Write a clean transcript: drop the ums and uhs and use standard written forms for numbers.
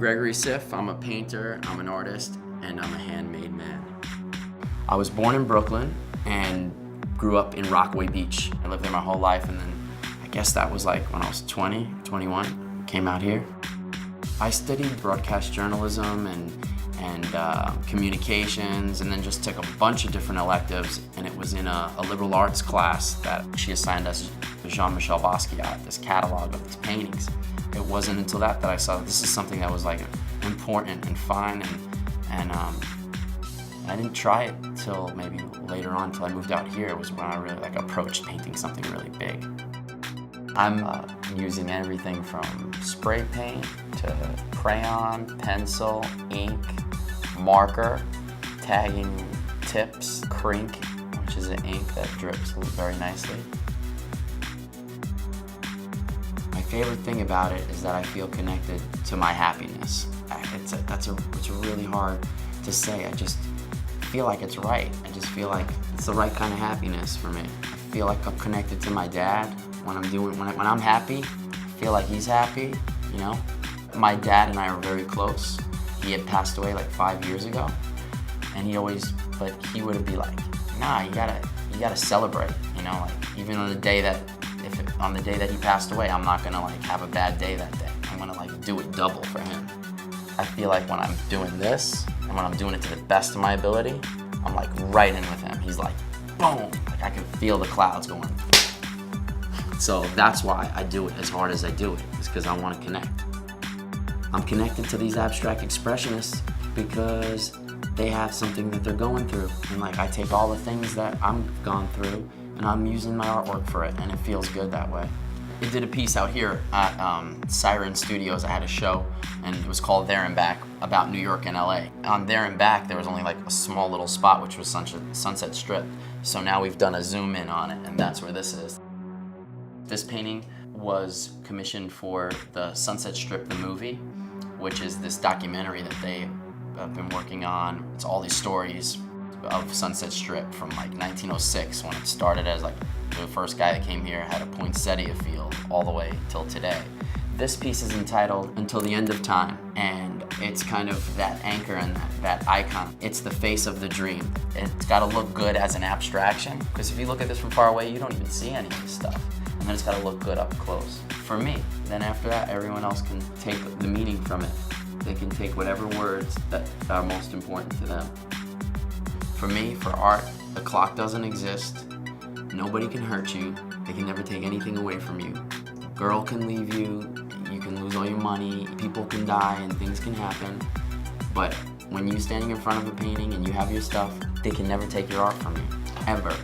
Gregory Siff. I'm a painter, I'm an artist, and I'm a handmade man. I was born in Brooklyn and grew up in Rockaway Beach. I lived there my whole life, and then I guess that was like when I was 20, 21, came out here. I studied broadcast journalism and communications, and then just took a bunch of different electives, and it was in a liberal arts class that she assigned us Jean-Michel Basquiat, this catalog of these paintings. It wasn't until that I saw that this is something that was like important and fun, and I didn't try it till maybe later on, till I moved out here. It was when I really like approached painting something really big. I'm using everything from spray paint to crayon, pencil, ink, marker, tagging tips, crink, which is an ink that drips very nicely. My favorite thing about it is that I feel connected to my happiness. It's really hard to say. I just feel like it's right. I just feel like it's the right kind of happiness for me. I feel like I'm connected to my dad. When I'm happy, I feel like he's happy, you know? My dad and I are very close. He had passed away like 5 years ago, and he would be like, nah, you gotta celebrate, you know? Like, even on the day that he passed away, I'm not gonna like have a bad day that day. I'm gonna like do it double for him. I feel like when I'm doing this, and when I'm doing it to the best of my ability, I'm like right in with him. He's like, boom, like I can feel the clouds going. So that's why I do it as hard as I do it, is because I want to connect. I'm connected to these abstract expressionists because they have something that they're going through. And like I take all the things that I'm gone through and I'm using my artwork for it, and it feels good that way. I did a piece out here at Siren Studios. I had a show, and it was called There and Back, about New York and LA. On There and Back, there was only like a small little spot, which was Sunset Strip. So now we've done a zoom in on it, and that's where this is. This painting was commissioned for the Sunset Strip, the movie, which is this documentary that they have been working on. It's all these stories of Sunset Strip from like 1906, when it started as like the first guy that came here had a poinsettia field all the way till today. This piece is entitled Until the End of Time, and it's kind of that anchor and that icon. It's the face of the dream. It's gotta look good as an abstraction, because if you look at this from far away, you don't even see any of this stuff. And then it's gotta look good up close. For me, then after that, everyone else can take the meaning from it. They can take whatever words that are most important to them. For me, for art, the clock doesn't exist. Nobody can hurt you. They can never take anything away from you. A girl can leave you. You can lose all your money. People can die and things can happen. But when you're standing in front of a painting and you have your stuff, they can never take your art from you, ever.